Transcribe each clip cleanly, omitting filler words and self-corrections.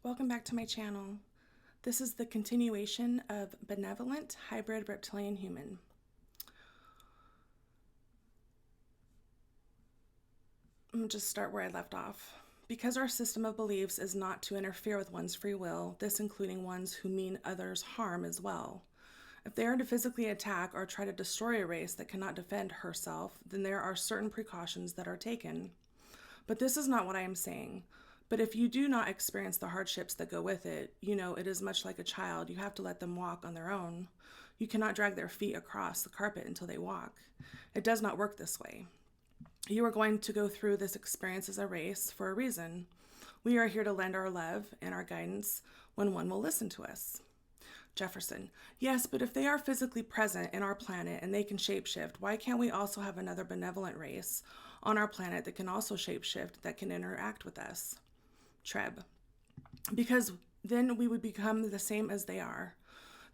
Welcome back to my channel. This is the continuation of Benevolent Hybrid Reptilian Human. I'm going to just start where I left off. Because our system of beliefs is not to interfere with one's free will, this including ones who mean others harm as well. If they are to physically attack or try to destroy a race that cannot defend herself, then there are certain precautions that are taken. But this is not what I am saying. But if you do not experience the hardships that go with it, you know it is much like a child. You have to let them walk on their own. You cannot drag their feet across the carpet until they walk. It does not work this way. You are going to go through this experience as a race for a reason. We are here to lend our love and our guidance when one will listen to us. Jefferson: yes, but if they are physically present in our planet and they can shapeshift, why can't we also have another benevolent race on our planet that can also shapeshift, that can interact with us? Treb: because then we would become the same as they are.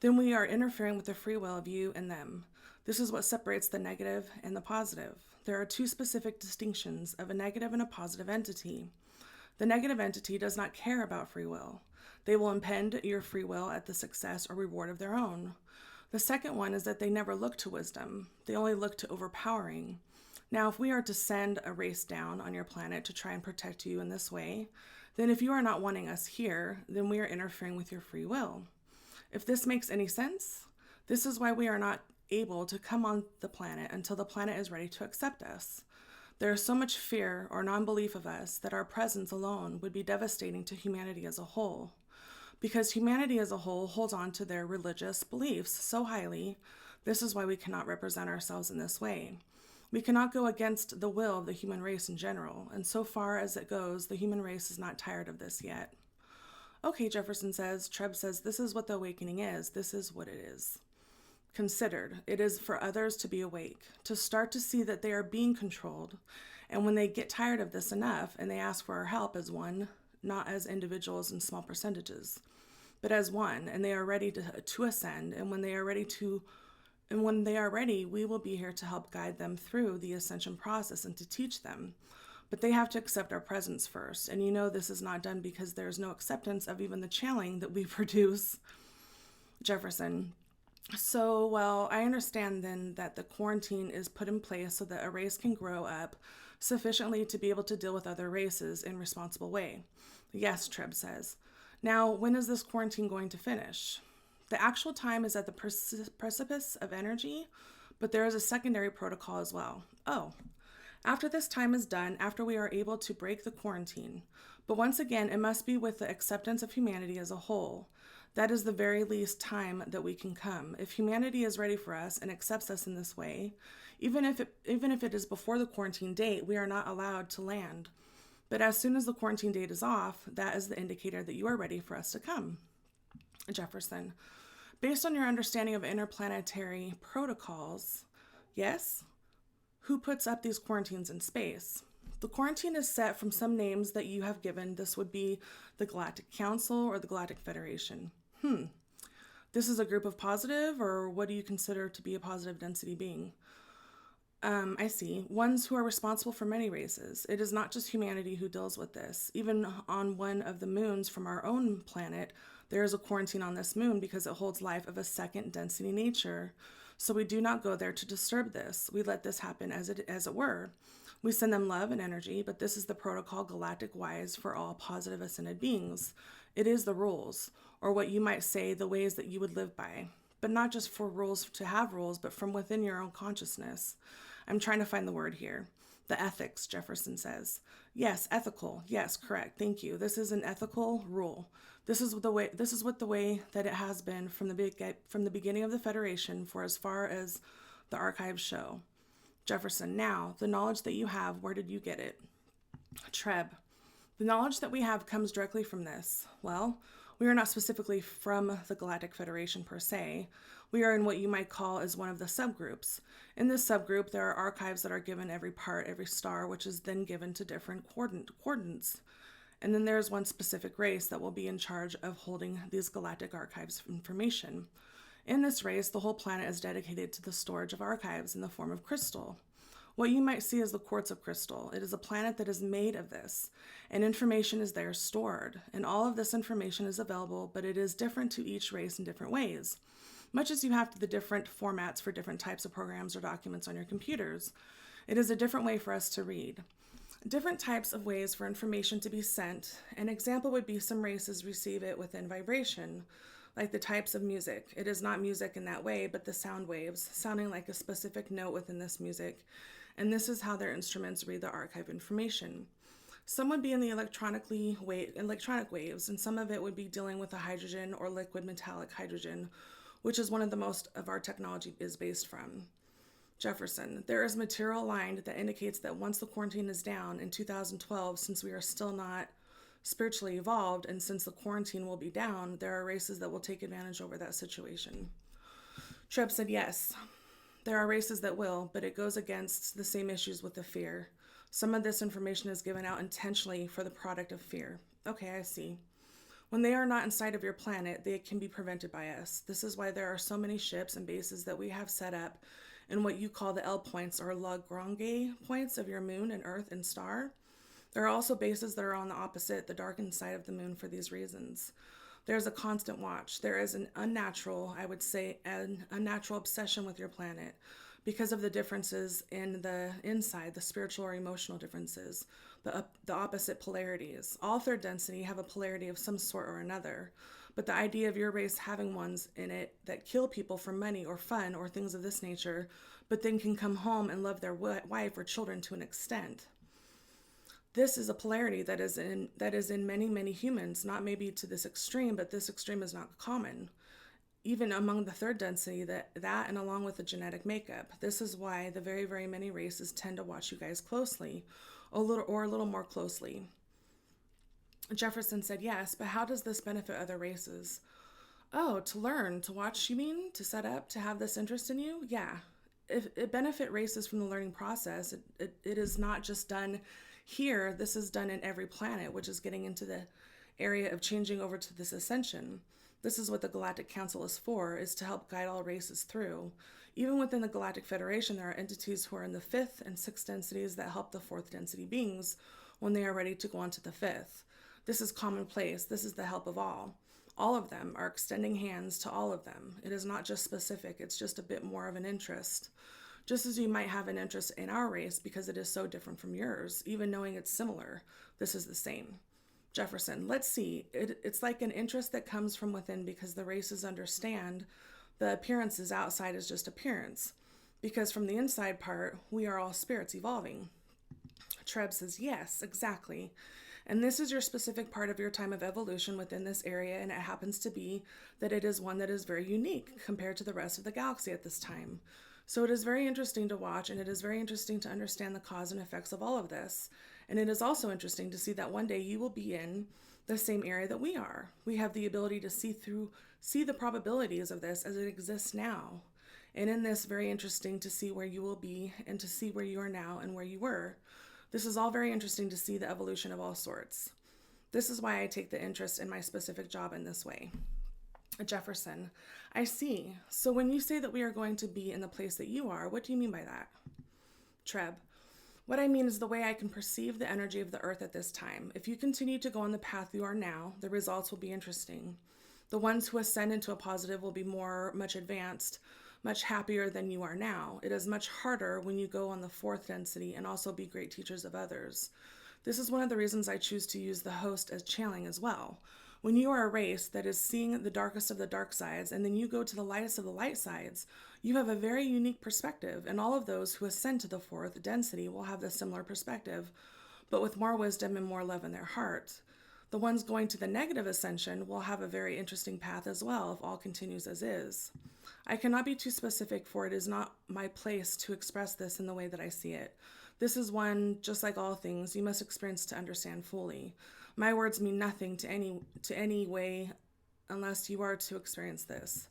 Then we are interfering with the free will of you and them. This is what separates the negative and the positive. There are two specific distinctions of a negative and a positive entity. The negative entity does not care about free will. They will impede your free will at the success or reward of their own. The second one is that they never look to wisdom. They only look to overpowering. Now, if we are to send a race down on your planet to try and protect you in this way, then if you are not wanting us here, then we are interfering with your free will. If this makes any sense, this is why we are not able to come on the planet until the planet is ready to accept us. There is so much fear or non-belief of us that our presence alone would be devastating to humanity as a whole. Because humanity as a whole holds on to their religious beliefs so highly, this is why we cannot represent ourselves in this way. We cannot go against the will of the human race in general, and so far as it goes, the human race is not tired of this yet. Okay, Jefferson says, Treb says, this is what the awakening is. This is what it is. Considered, it is for others to be awake, to start to see that they are being controlled, and when they get tired of this enough and they ask for our help as one, not as individuals in small percentages, but as one, and they are ready to ascend, and when they are ready, we will be here to help guide them through the ascension process and to teach them. But they have to accept our presence first. And you know this is not done because there is no acceptance of even the channeling that we produce. Jefferson: so, well, I understand then that the quarantine is put in place so that a race can grow up sufficiently to be able to deal with other races in a responsible way. Yes, Treb says. Now, when is this quarantine going to finish? The actual time is at the precipice of energy, but there is a secondary protocol as well. Oh, after this time is done, after we are able to break the quarantine. But once again, it must be with the acceptance of humanity as a whole. That is the very least time that we can come. If humanity is ready for us and accepts us in this way, even if it is before the quarantine date, we are not allowed to land. But as soon as the quarantine date is off, that is the indicator that you are ready for us to come. Jefferson: based on your understanding of interplanetary protocols, yes? Who puts up these quarantines in space? The quarantine is set from some names that you have given. This would be the Galactic Council or the Galactic Federation. This is a group of positive, or what do you consider to be a positive density being? I see. Ones who are responsible for many races. It is not just humanity who deals with this. Even on one of the moons from our own planet, there is a quarantine on this moon because it holds life of a second density nature. So we do not go there to disturb this. We let this happen as it were. We send them love and energy, but this is the protocol galactic-wise for all positive ascended beings. It is the rules, or what you might say, the ways that you would live by. But not just for rules to have rules, but from within your own consciousness. I'm trying to find the word here. The ethics, Jefferson says. Yes, ethical. Yes, correct. Thank you. This is an ethical rule. This is the way that it has been from the beginning of the Federation for as far as the archives show. Jefferson: now, the knowledge that you have, where did you get it? Treb: the knowledge that we have comes directly from this. Well, we are not specifically from the Galactic Federation per se. We are in what you might call as one of the subgroups. In this subgroup, there are archives that are given every part, every star, which is then given to different coordinates. And then there's one specific race that will be in charge of holding these galactic archives of information. In this race, the whole planet is dedicated to the storage of archives in the form of crystal. What you might see is the quartz of crystal. It is a planet that is made of this, and information is there stored. And all of this information is available, but it is different to each race in different ways. Much as you have the different formats for different types of programs or documents on your computers, it is a different way for us to read. Different types of ways for information to be sent. An example would be some races receive it within vibration, like the types of music. It is not music in that way, but the sound waves, sounding like a specific note within this music. And this is how their instruments read the archive information. Some would be in the electronic waves, and some of it would be dealing with a hydrogen or liquid metallic hydrogen, which is one of the most of our technology is based from. Jefferson, there is material aligned that indicates that once the quarantine is down in 2012, since we are still not spiritually evolved, and since the quarantine will be down, there are races that will take advantage over that situation. Treb said, yes, there are races that will, but it goes against the same issues with the fear. Some of this information is given out intentionally for the product of fear. Okay, I see. When they are not inside of your planet, they can be prevented by us. This is why there are so many ships and bases that we have set up in what you call the L points or Lagrange points of your moon and Earth and star. There are also bases that are on the opposite, the darkened side of the moon for these reasons. There's a constant watch. There is an unnatural obsession with your planet because of the differences in the inside, the spiritual or emotional differences, the opposite polarities. All third density have a polarity of some sort or another, but the idea of your race having ones in it that kill people for money or fun or things of this nature, but then can come home and love their wife or children to an extent. This is a polarity that is in many, many humans, not maybe to this extreme, but this extreme is not common. Even among the third density, that and along with the genetic makeup. This is why the very, very many races tend to watch you guys closely, a little more closely. Jefferson said, yes, but how does this benefit other races? Oh, to learn, to watch, you mean? To set up, to have this interest in you? Yeah. If it benefit races from the learning process, it is not just done here. This is done in every planet, which is getting into the area of changing over to this ascension. This is what the Galactic Council is for, is to help guide all races through. Even within the Galactic Federation, there are entities who are in the 5th and 6th densities that help the 4th density beings when they are ready to go on to the 5th. This is commonplace. This is the help of all. All of them are extending hands to all of them. It is not just specific. It's just a bit more of an interest. Just as you might have an interest in our race because it is so different from yours, even knowing it's similar, this is the same. Jefferson, let's see. It's like an interest that comes from within because the races understand the appearances outside is just appearance. Because from the inside part, we are all spirits evolving. Treb says, yes, exactly. And this is your specific part of your time of evolution within this area, and it happens to be that it is one that is very unique compared to the rest of the galaxy at this time. So it is very interesting to watch, and it is very interesting to understand the cause and effects of all of this. And it is also interesting to see that one day you will be in the same area that we are. We have the ability to see the probabilities of this as it exists now. And in this, very interesting to see where you will be and to see where you are now and where you were. This is all very interesting to see the evolution of all sorts. This is why I take the interest in my specific job in this way. Jefferson, I see. So when you say that we are going to be in the place that you are, what do you mean by that? Treb, what I mean is the way I can perceive the energy of the earth at this time. If you continue to go on the path you are now, the results will be interesting. The ones who ascend into a positive will be much advanced, much happier than you are now. It is much harder when you go on the 4th density and also be great teachers of others. This is one of the reasons I choose to use the host as channeling as well. When you are a race that is seeing the darkest of the dark sides, and then you go to the lightest of the light sides, you have a very unique perspective, and all of those who ascend to the 4th density will have the similar perspective, but with more wisdom and more love in their heart. The ones going to the negative ascension will have a very interesting path as well if all continues as is. I cannot be too specific, for it is not my place to express this in the way that I see it. This is one, just like all things, you must experience to understand fully. My words mean nothing to any way unless you are to experience this.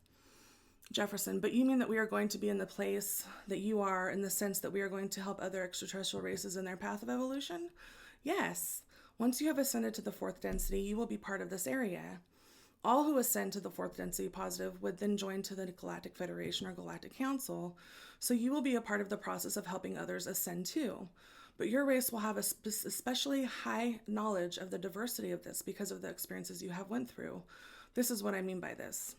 Jefferson, but you mean that we are going to be in the place that you are in the sense that we are going to help other extraterrestrial races in their path of evolution? Yes. Once you have ascended to the 4th density, you will be part of this area. All who ascend to the fourth density positive would then join to the Galactic Federation or Galactic Council, so you will be a part of the process of helping others ascend too. But your race will have a especially high knowledge of the diversity of this because of the experiences you have went through. This is what I mean by this.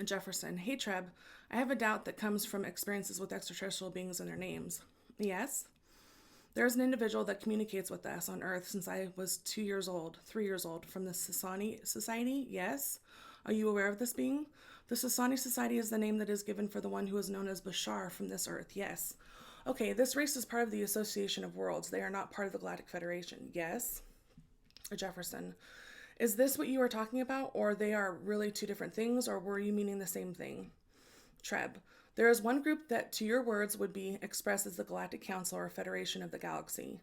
Jefferson, hey Treb, I have a doubt that comes from experiences with extraterrestrial beings and their names. Yes? There is an individual that communicates with us on Earth since I was 3 years old, from the Sasani Society. Yes? Are you aware of this being? The Sasani Society is the name that is given for the one who is known as Bashar from this Earth. Yes. Okay, this race is part of the Association of Worlds. They are not part of the Galactic Federation. Yes? Jefferson, is this what you are talking about, or they are really two different things, or were you meaning the same thing? Treb, there is one group that, to your words, would be expressed as the Galactic Council or Federation of the Galaxy.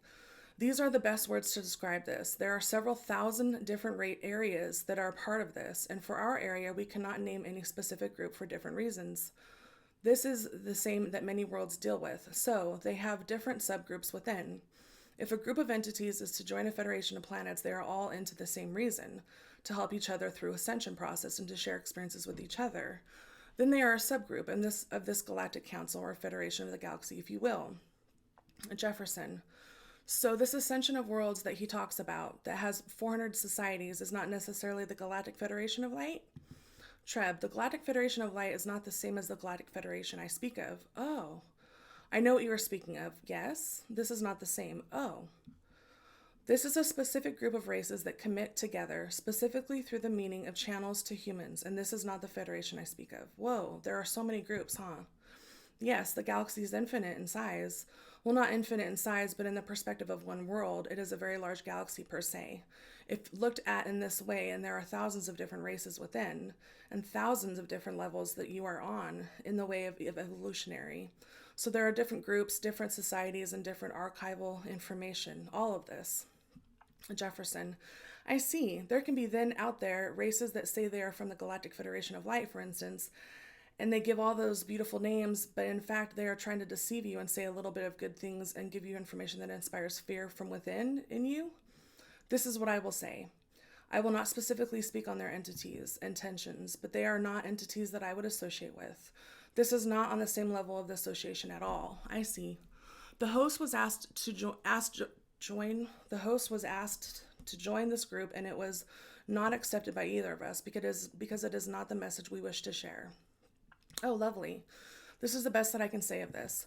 These are the best words to describe this. There are several thousand different areas that are part of this, and for our area, we cannot name any specific group for different reasons. This is the same that many worlds deal with, so they have different subgroups within. If a group of entities is to join a federation of planets, they are all into the same reason, to help each other through ascension process and to share experiences with each other. Then they are a subgroup of this Galactic Council or Federation of the Galaxy, if you will. Jefferson. So this ascension of worlds that he talks about that has 400 societies is not necessarily the Galactic Federation of Light? Treb, the Galactic Federation of Light is not the same as the Galactic Federation I speak of. Oh. I know what you are speaking of. Yes? This is not the same. Oh. This is a specific group of races that commit together, specifically through the meaning of channels to humans, and this is not the Federation I speak of. Whoa, there are so many groups, huh? Yes, the galaxy is infinite in size. Well, not infinite in size, but in the perspective of one world, it is a very large galaxy per se. If looked at in this way, and there are thousands of different races within, and thousands of different levels that you are on in the way of evolutionary. So there are different groups, different societies, and different archival information, all of this. Jefferson, I see. There can be then out there races that say they are from the Galactic Federation of Light, for instance, and they give all those beautiful names, but in fact they are trying to deceive you and say a little bit of good things and give you information that inspires fear from within in you. This is what I will say. I will not specifically speak on their entities, intentions, but they are not entities that I would associate with. This is not on the same level of the association at all. I see. The host was asked to join this group, and it was not accepted by either of us because it is not the message we wish to share. Oh, lovely. This is the best that I can say of this.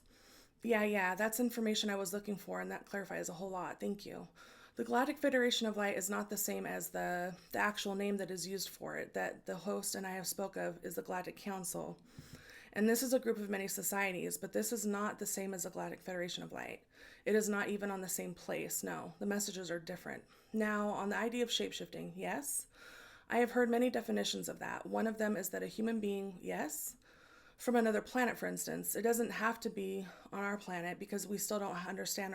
Yeah, that's information I was looking for, and that clarifies a whole lot. Thank you. The Galactic Federation of Light is not the same as the actual name that is used for it, that the host and I have spoke of is the Galactic Council. And this is a group of many societies, but this is not the same as the Galactic Federation of Light. It is not even on the same place. No, the messages are different. Now, on the idea of shapeshifting, yes, I have heard many definitions of that. One of them is that a human being, yes, from another planet, for instance. It doesn't have to be on our planet because we still don't understand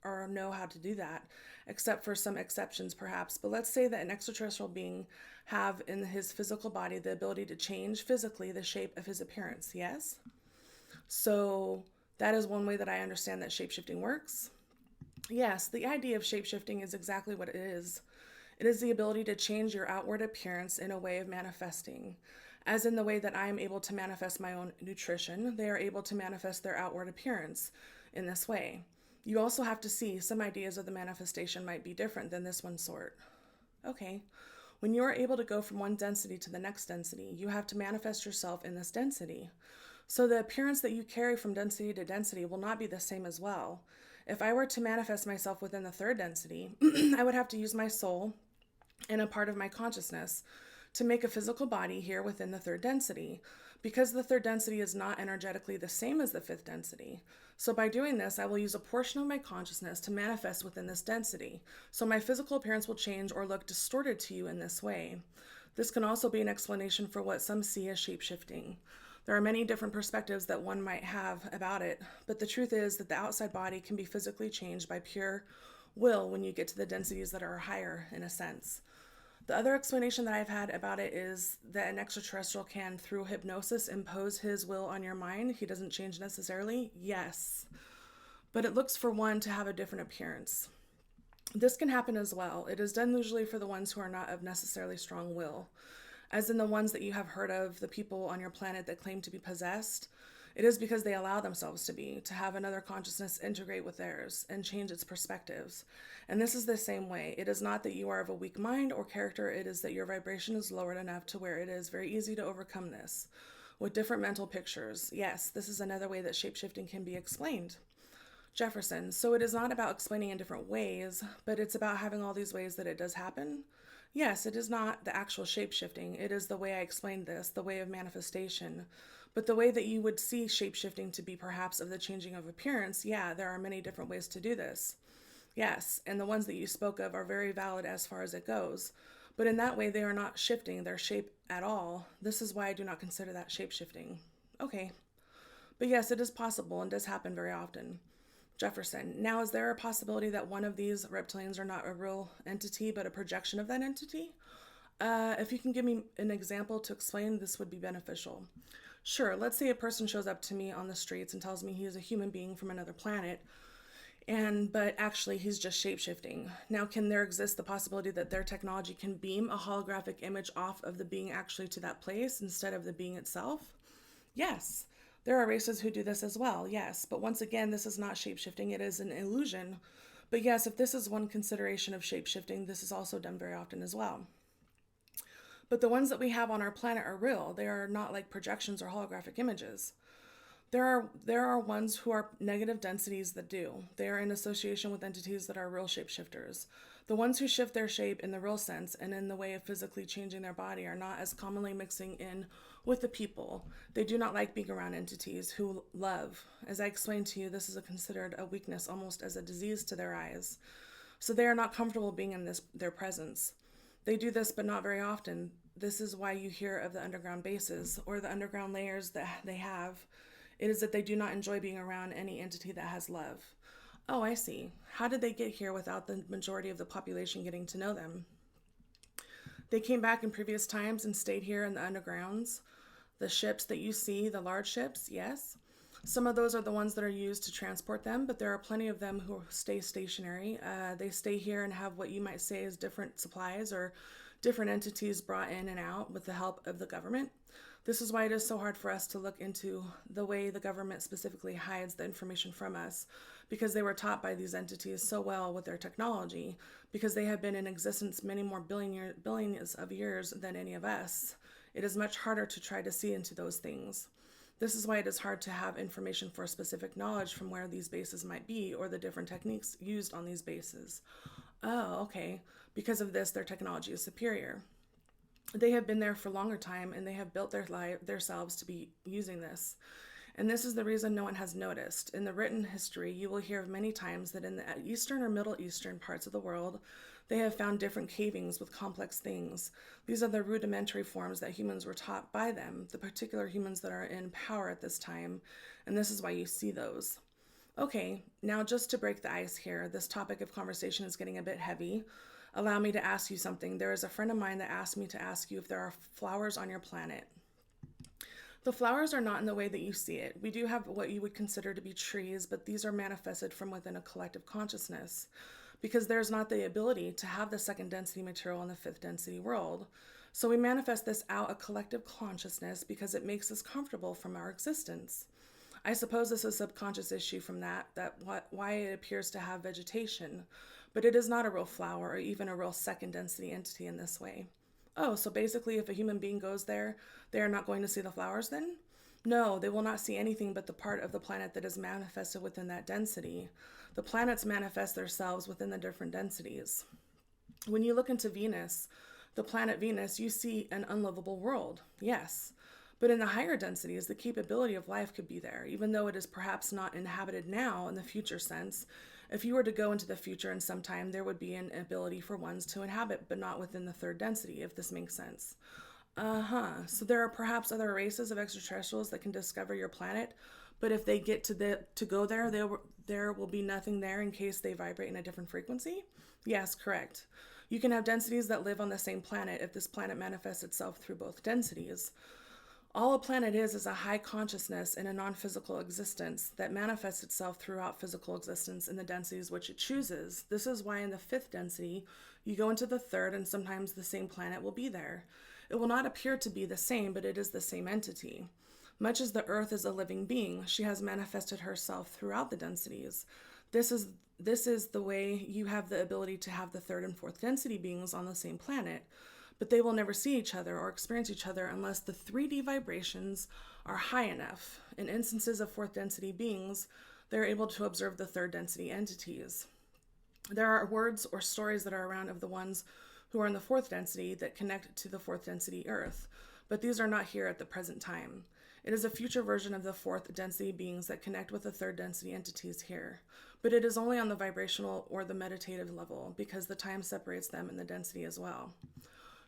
or know how to do that, except for some exceptions perhaps. But let's say that an extraterrestrial being have in his physical body the ability to change physically the shape of his appearance, yes? So that is one way that I understand that shapeshifting works. Yes, the idea of shapeshifting is exactly what it is. It is the ability to change your outward appearance in a way of manifesting. As in the way that I am able to manifest my own nutrition, they are able to manifest their outward appearance in this way. You also have to see some ideas of the manifestation might be different than this one sort. Okay, when you are able to go from one density to the next density, you have to manifest yourself in this density. So the appearance that you carry from density to density will not be the same as well. If I were to manifest myself within the third density, I would have to use my soul and a part of my consciousness to make a physical body here within the third density, because the third density is not energetically the same as the fifth density. So by doing this, I will use a portion of my consciousness to manifest within this density. So my physical appearance will change or look distorted to you in this way. This can also be an explanation for what some see as shapeshifting. There are many different perspectives that one might have about it, but the truth is that the outside body can be physically changed by pure will when you get to the densities that are higher, in a sense. The other explanation that I've had about it is that an extraterrestrial can, through hypnosis, impose his will on your mind. He doesn't change necessarily. Yes. But it looks for one to have a different appearance. This can happen as well. It is done usually for the ones who are not of necessarily strong will. as in the ones that you have heard of, the people on your planet that claim to be possessed. It is because they allow themselves to have another consciousness integrate with theirs and change its perspectives. And this is the same way. It is not that you are of a weak mind or character, it is that your vibration is lowered enough to where it is very easy to overcome this. With different mental pictures. Yes, this is another way that shapeshifting can be explained. Jefferson, so it is not about explaining in different ways, but it's about having all these ways that it does happen? Yes, it is not the actual shapeshifting. It is the way I explained this, the way of manifestation. But the way that you would see shapeshifting to be perhaps of the changing of appearance, yeah, there are many different ways to do this. Yes, and the ones that you spoke of are very valid as far as it goes. But in that way, they are not shifting their shape at all. This is why I do not consider that shapeshifting. Okay. But yes, it is possible and does happen very often. Jefferson, now is there a possibility that one of these reptilians are not a real entity, but a projection of that entity? If you can give me an example to explain, this would be beneficial. Sure, let's say a person shows up to me on the streets and tells me he is a human being from another planet, but actually he's just shape-shifting. Now, can there exist the possibility that their technology can beam a holographic image off of the being actually to that place instead of the being itself? Yes. There are races who do this as well, yes. But once again, this is not shape-shifting, it is an illusion. But yes, if this is one consideration of shape-shifting, this is also done very often as well. But the ones that we have on our planet are real. They are not like projections or holographic images. There are ones who are negative densities that do. They are in association with entities that are real shapeshifters. The ones who shift their shape in the real sense and in the way of physically changing their body are not as commonly mixing in with the people. They do not like being around entities who love. As I explained to you, this is considered a weakness, almost as a disease to their eyes. So they are not comfortable being in their presence. They do this, but not very often. This is why you hear of the underground bases or the underground layers that they have. It is that they do not enjoy being around any entity that has love. Oh, I see. How did they get here without the majority of the population getting to know them? They came back in previous times and stayed here in the undergrounds. The ships that you see, the large ships, yes. Some of those are the ones that are used to transport them, but there are plenty of them who stay stationary. They stay here and have what you might say is different supplies or different entities brought in and out with the help of the government. This is why it is so hard for us to look into the way the government specifically hides the information from us, because they were taught by these entities so well with their technology, because they have been in existence many more billions of years than any of us. It is much harder to try to see into those things. This is why it is hard to have information for specific knowledge from where these bases might be or the different techniques used on these bases. Oh, okay. Because of this, their technology is superior. They have been there for a longer time and they have built themselves to be using this. And this is the reason no one has noticed. In the written history, you will hear of many times that in the eastern or middle eastern parts of the world, they have found different cavings with complex things. These are the rudimentary forms that humans were taught by them, the particular humans that are in power at this time, and this is why you see those. Okay, now just to break the ice here, this topic of conversation is getting a bit heavy. Allow me to ask you something. There is a friend of mine that asked me to ask you if there are flowers on your planet. The flowers are not in the way that you see it. We do have what you would consider to be trees, but these are manifested from within a collective consciousness, because there's not the ability to have the second density material in the fifth density world. So we manifest this out a collective consciousness because it makes us comfortable from our existence. I suppose this is a subconscious issue from why it appears to have vegetation, but it is not a real flower or even a real second density entity in this way. Oh, so basically if a human being goes there, they are not going to see the flowers then? No, they will not see anything but the part of the planet that is manifested within that density. The planets manifest themselves within the different densities. When you look into Venus, the planet Venus, you see an unlivable world, yes. But in the higher densities, the capability of life could be there, even though it is perhaps not inhabited now in the future sense. If you were to go into the future in some time, there would be an ability for ones to inhabit, but not within the third density, if this makes sense. So there are perhaps other races of extraterrestrials that can discover your planet, but if they get to go there, there will be nothing there in case they vibrate in a different frequency? Yes, correct. You can have densities that live on the same planet if this planet manifests itself through both densities. All a planet is a high consciousness in a non-physical existence that manifests itself throughout physical existence in the densities which it chooses. This is why in the 5th density, you go into the 3rd and sometimes the same planet will be there. It will not appear to be the same, but it is the same entity. Much as the Earth is a living being, she has manifested herself throughout the densities. This is the way you have the ability to have the 3rd and 4th density beings on the same planet, but they will never see each other or experience each other unless the 3D vibrations are high enough. In instances of 4th density beings, they're able to observe the 3rd density entities. There are words or stories that are around of the ones who are in the 4th density that connect to the 4th density Earth, but these are not here at the present time. It is a future version of the 4th density beings that connect with the 3rd density entities here, but it is only on the vibrational or the meditative level because the time separates them in the density as well.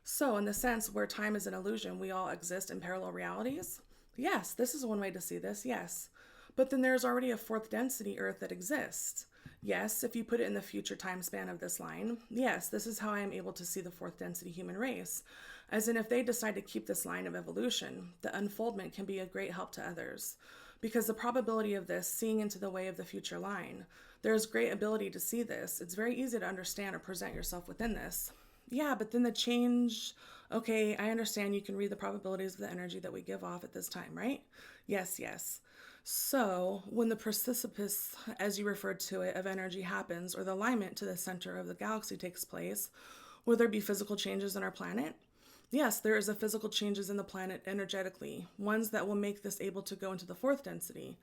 So in the sense where time is an illusion, we all exist in parallel realities? Yes, this is one way to see this, yes. But then there's already a 4th density Earth that exists. Yes, if you put it in the future time span of this line, yes, this is how I am able to see the 4th density human race. As in, if they decide to keep this line of evolution, the unfoldment can be a great help to others. Because the probability of this seeing into the way of the future line, there is great ability to see this. It's very easy to understand or present yourself within this. Yeah, but then the change, okay, I understand you can read the probabilities of the energy that we give off at this time, right? Yes, yes. So when the precipice, as you referred to it, of energy happens, or the alignment to the center of the galaxy takes place, will there be physical changes in our planet? Yes, there is a physical changes in the planet energetically, ones that will make this able to go into the 4th density.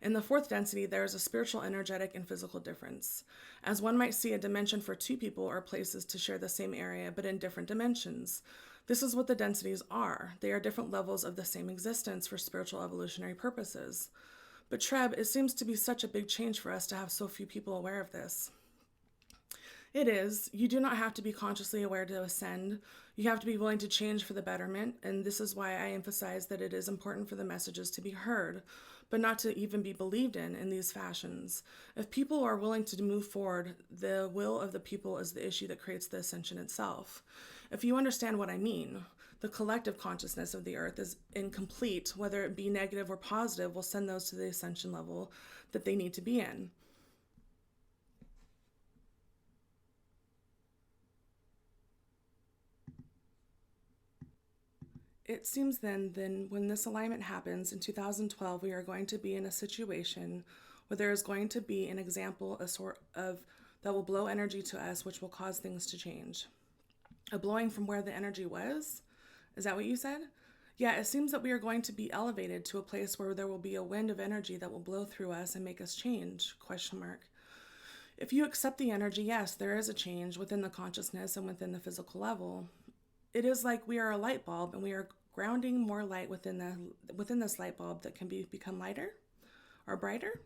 In the 4th density, there is a spiritual, energetic, and physical difference. As one might see a dimension for 2 people or places to share the same area, but in different dimensions. This is what the densities are. They are different levels of the same existence for spiritual evolutionary purposes. But Treb, it seems to be such a big change for us to have so few people aware of this. It is. You do not have to be consciously aware to ascend. You have to be willing to change for the betterment, and this is why I emphasize that it is important for the messages to be heard, but not to even be believed in these fashions. If people are willing to move forward, the will of the people is the issue that creates the ascension itself. If you understand what I mean, the collective consciousness of the Earth is incomplete, whether it be negative or positive, will send those to the ascension level that they need to be in. It seems then when this alignment happens in 2012, we are going to be in a situation where there is going to be an example, a sort of, that will blow energy to us, which will cause things to change. A blowing from where the energy was? Is that what you said? Yeah, it seems that we are going to be elevated to a place where there will be a wind of energy that will blow through us and make us change, ? If you accept the energy, yes, there is a change within the consciousness and within the physical level. It is like we are a light bulb and we are grounding more light within this light bulb that can become lighter or brighter.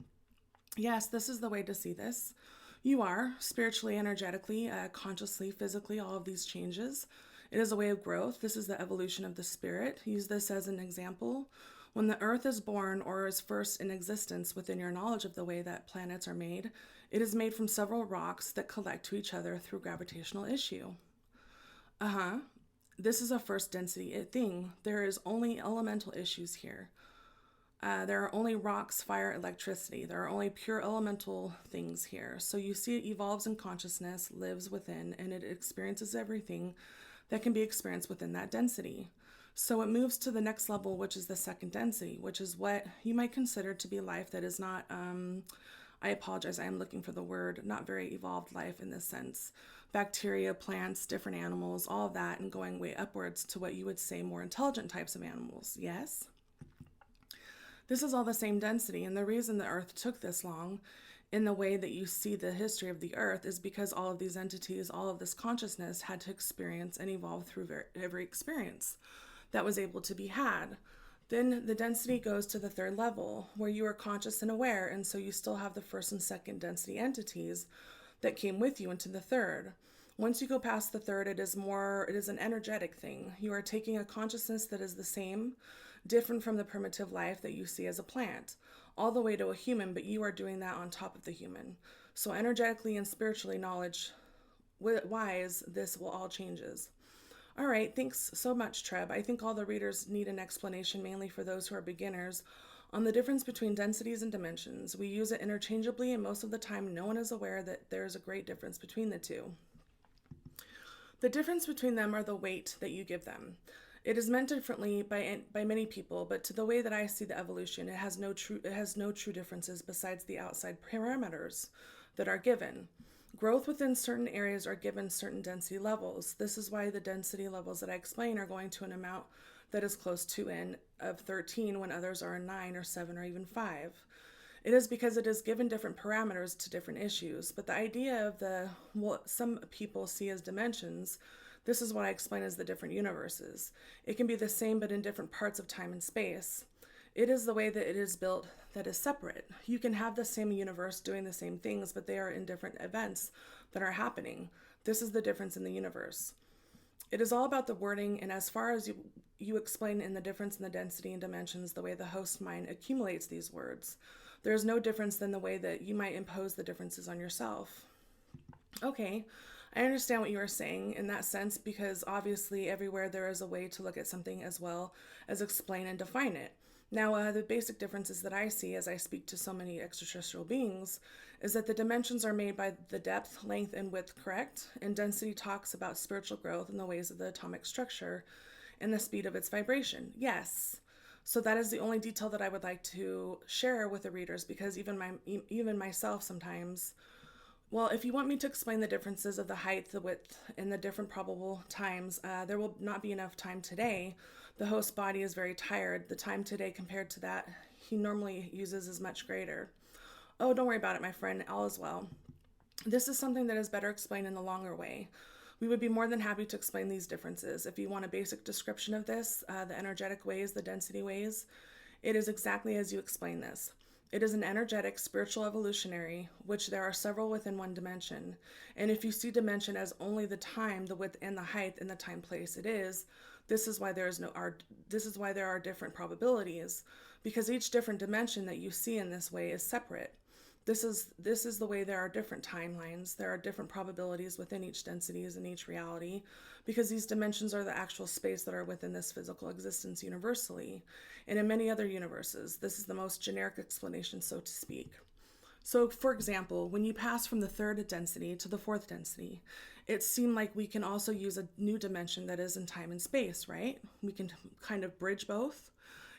Yes, this is the way to see this. You are spiritually, energetically, consciously, physically, all of these changes. It is a way of growth. This is the evolution of the spirit. Use this as an example. When the Earth is born or is first in existence within your knowledge of the way that planets are made, it is made from several rocks that collect to each other through gravitational issue. This is a first density thing. There is only elemental issues here. There are only rocks, fire, electricity. There are only pure elemental things here. So you see it evolves in consciousness, lives within, and it experiences everything that can be experienced within that density. So it moves to the next level, which is the 2nd density, which is what you might consider to be life that is not, I apologize, I am looking for the word, not very evolved life in this sense. Bacteria, plants, different animals, all of that, and going way upwards to what you would say more intelligent types of animals. Yes? This is all the same density, and the reason the Earth took this long in the way that you see the history of the Earth is because all of these entities, all of this consciousness had to experience and evolve through every experience that was able to be had. Then the density goes to the 3rd level, where you are conscious and aware, and so you still have the 1st and 2nd density entities that came with you into the 3rd. Once you go past the 3rd, it is an energetic thing. You are taking a consciousness that is the same, different from the primitive life that you see as a plant, all the way to a human, but you are doing that on top of the human. So energetically and spiritually knowledge-wise, this will all changes. All right, thanks so much, Treb. I think all the readers need an explanation, mainly for those who are beginners, on the difference between densities and dimensions. We use it interchangeably, and most of the time, no one is aware that there is a great difference between the two. The difference between them are the weight that you give them. It is meant differently by many people, but to the way that I see the evolution, it has no true differences besides the outside parameters that are given. Growth within certain areas are given certain density levels. This is why the density levels that I explain are going to an amount that is close to n of 13 when others are a 9 or 7 or even 5. It is because it is given different parameters to different issues, but the idea of what some people see as dimensions, this is what I explain as the different universes. It can be the same but in different parts of time and space. It is the way that it is built that is separate. You can have the same universe doing the same things, but they are in different events that are happening. This is the difference in the universe. It is all about the wording, and as far as you explain in the difference in the density and dimensions, the way the host mind accumulates these words, there is no difference than the way that you might impose the differences on yourself. Okay, I understand what you are saying in that sense, because obviously everywhere there is a way to look at something as well as explain and define it. Now, the basic differences that I see as I speak to so many extraterrestrial beings is that the dimensions are made by the depth, length, and width, correct? And density talks about spiritual growth and the ways of the atomic structure and the speed of its vibration. Yes. So that is the only detail that I would like to share with the readers, because even myself sometimes, well, if you want me to explain the differences of the height, the width, and the different probable times, there will not be enough time today. The host body is very tired. The time today compared to that he normally uses is much greater. Oh, don't worry about it, my friend. All is well. This is something that is better explained in the longer way. We would be more than happy to explain these differences. If you want a basic description of this, the energetic ways, the density ways, it is exactly as you explain this. It is an energetic, spiritual evolutionary, which there are several within one dimension. And if you see dimension as only the time, the width, and the height in the time place it is, this is why there are different probabilities, because each different dimension that you see in this way is separate. This is the way there are different timelines. There are different probabilities within each densities and each reality, because these dimensions are the actual space that are within this physical existence universally. And in many other universes, this is the most generic explanation, so to speak. So, for example, when you pass from the third density to the fourth density, it seemed like we can also use a new dimension that is in time and space, right? We can kind of bridge both.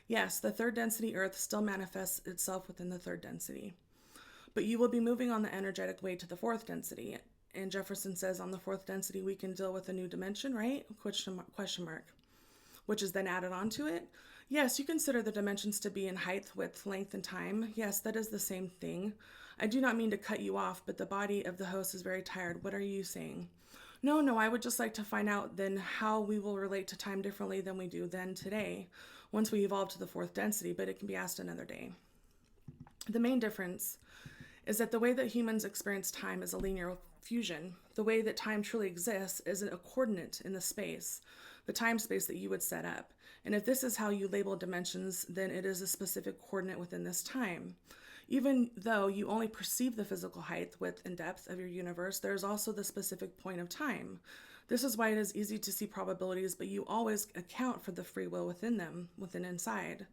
Yes, the third density Earth still manifests itself within the third density. But you will be moving on the energetic way to the fourth density. And Jefferson says on the fourth density, we can deal with a new dimension, right? Question mark. Which is then added onto it. Yes, you consider the dimensions to be in height, width, length, and time. Yes, that is the same thing. I do not mean to cut you off, but the body of the host is very tired. What are you saying? No, I would just like to find out then how we will relate to time differently than we do then today, once we evolve to the fourth density, but it can be asked another day. The main difference is that the way that humans experience time is a linear fusion. The way that time truly exists is a coordinate in the space, the time space that you would set up. And if this is how you label dimensions, then it is a specific coordinate within this time. Even though you only perceive the physical height, width, and depth of your universe, there is also the specific point of time. This is why it is easy to see probabilities, but you always account for the free will within them, within inside.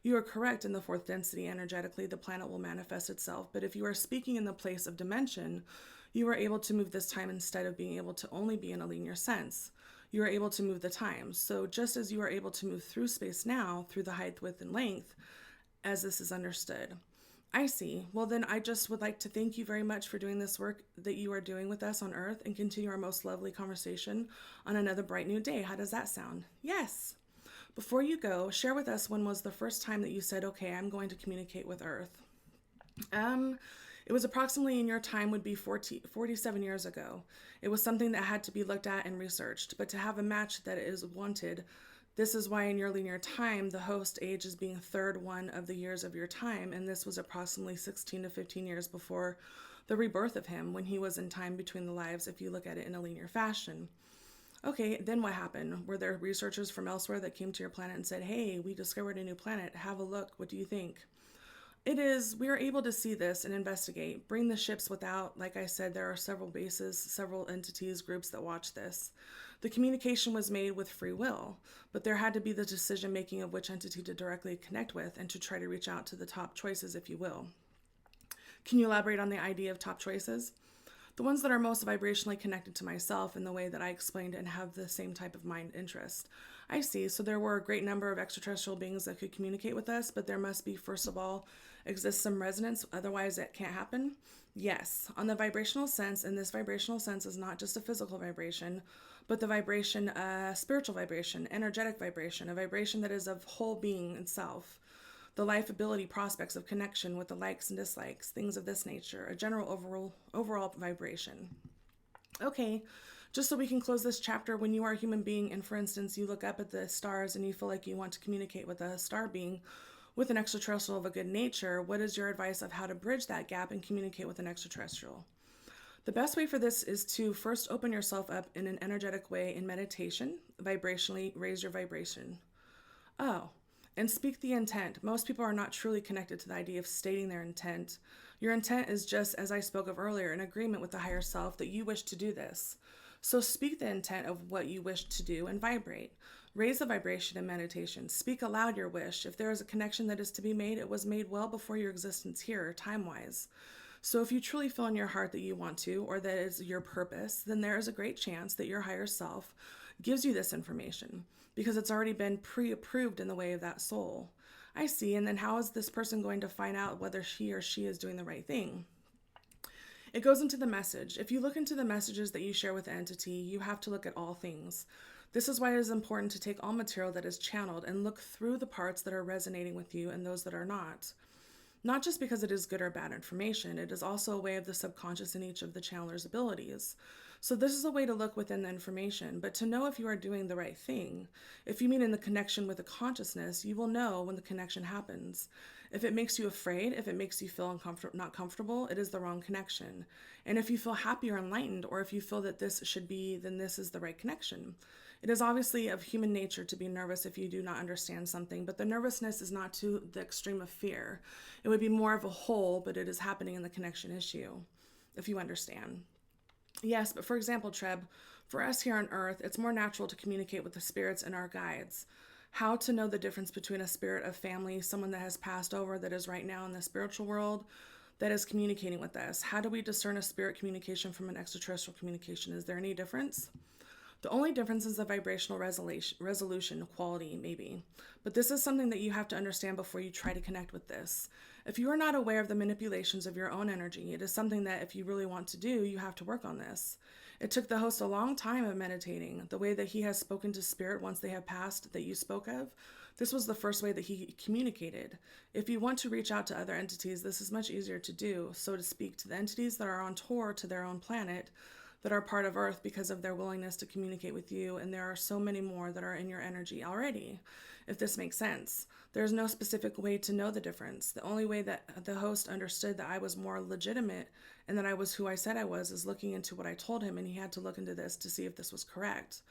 You are correct in the fourth density. Energetically, the planet will manifest itself, but if you are speaking in the place of dimension, you are able to move this time instead of being able to only be in a linear sense. You are able to move the time. So just as you are able to move through space now, through the height, width, and length, as this is understood. I see. Well, then I just would like to thank you very much for doing this work that you are doing with us on Earth, and continue our most lovely conversation on another bright new day. How does that sound? Yes. Before you go, share with us when was the first time that you said, okay, I'm going to communicate with Earth. It was approximately in your time would be 47 years ago. It was something that had to be looked at and researched, but to have a match that is wanted, this is why in your linear time, the host age is being third one of the years of your time, and this was approximately 16 to 15 years before the rebirth of him, when he was in time between the lives, if you look at it in a linear fashion. Okay, then what happened? Were there researchers from elsewhere that came to your planet and said, hey, we discovered a new planet, have a look, what do you think? We are able to see this and investigate, bring the ships without, like I said, there are several bases, several entities, groups that watch this. The communication was made with free will, but there had to be the decision making of which entity to directly connect with and to try to reach out to the top choices, if you will. Can you elaborate on the idea of top choices? The ones that are most vibrationally connected to myself in the way that I explained and have the same type of mind interest. I see. So there were a great number of extraterrestrial beings that could communicate with us, but there must be, first of all, exist some resonance, otherwise it can't happen? Yes. On the vibrational sense, and this vibrational sense is not just a physical vibration, but the vibration, spiritual vibration, energetic vibration, a vibration that is of whole being itself. The life ability prospects of connection with the likes and dislikes, things of this nature, a general overall vibration. Okay, just so we can close this chapter, when you are a human being and, for instance, you look up at the stars and you feel like you want to communicate with a star being, with an extraterrestrial of a good nature, what is your advice of how to bridge that gap and communicate with an extraterrestrial? The best way for this is to first open yourself up in an energetic way in meditation, vibrationally raise your vibration. Oh, and speak the intent. Most people are not truly connected to the idea of stating their intent. Your intent is just, as I spoke of earlier, an agreement with the higher self that you wish to do this. So speak the intent of what you wish to do and vibrate. Raise the vibration in meditation. Speak aloud your wish. If there is a connection that is to be made, it was made well before your existence here, time-wise. So if you truly feel in your heart that you want to, or that is your purpose, then there is a great chance that your higher self gives you this information, because it's already been pre-approved in the way of that soul. I see. And then how is this person going to find out whether he or she is doing the right thing? It goes into the message. If you look into the messages that you share with the entity, you have to look at all things. This is why it is important to take all material that is channeled and look through the parts that are resonating with you and those that are not. Not just because it is good or bad information, it is also a way of the subconscious in each of the channeler's abilities. So this is a way to look within the information, but to know if you are doing the right thing. If you mean in the connection with the consciousness, you will know when the connection happens. If it makes you afraid, if it makes you feel not comfortable, it is the wrong connection. And if you feel happy or enlightened, or if you feel that this should be, then this is the right connection. It is obviously of human nature to be nervous if you do not understand something, but the nervousness is not to the extreme of fear. It would be more of a whole, but it is happening in the connection issue, if you understand. Yes, but for example, Treb, for us here on Earth, it's more natural to communicate with the spirits and our guides. How to know the difference between a spirit of family, someone that has passed over that is right now in the spiritual world, that is communicating with us. How do we discern a spirit communication from an extraterrestrial communication? Is there any difference? The only difference is the vibrational resolution quality, maybe. But this is something that you have to understand before you try to connect with this. If you are not aware of the manipulations of your own energy, it is something that if you really want to do, you have to work on this. It took the host a long time of meditating. The way that he has spoken to spirit once they have passed that you spoke of, this was the first way that he communicated. If you want to reach out to other entities, this is much easier to do. So to speak to the entities that are on tour to their own planet, that are part of Earth because of their willingness to communicate with you, and there are so many more that are in your energy already, if this makes sense. There's no specific way to know the difference. The only way that the host understood that I was more legitimate and that I was who I said I was is looking into what I told him, and he had to look into this to see if this was correct.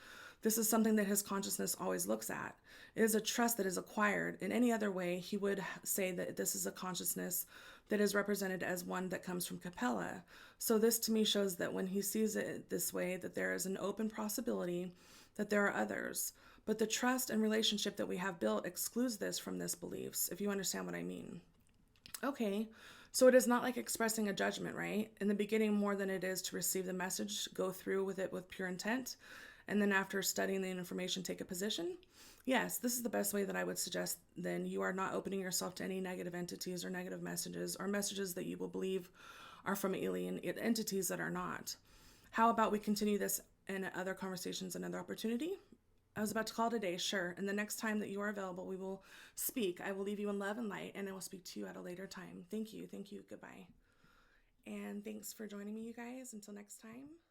This is something that his consciousness always looks at. It is a trust that is acquired. In any other way, he would say that this is a consciousness that is represented as one that comes from Capella. So this to me shows that when he sees it this way, that there is an open possibility that there are others. But the trust and relationship that we have built excludes this from this beliefs, if you understand what I mean. Okay, so it is not like expressing a judgment, right? In the beginning, more than it is to receive the message, go through with it with pure intent, and then after studying the information, take a position? Yes, this is the best way that I would suggest. Then you are not opening yourself to any negative entities or negative messages or messages that you will believe are from alien entities that are not. How about we continue this in other conversations, another opportunity? I was about to call it a day, sure. And the next time that you are available, we will speak. I will leave you in love and light, and I will speak to you at a later time. Thank you, goodbye. And thanks for joining me, you guys. Until next time.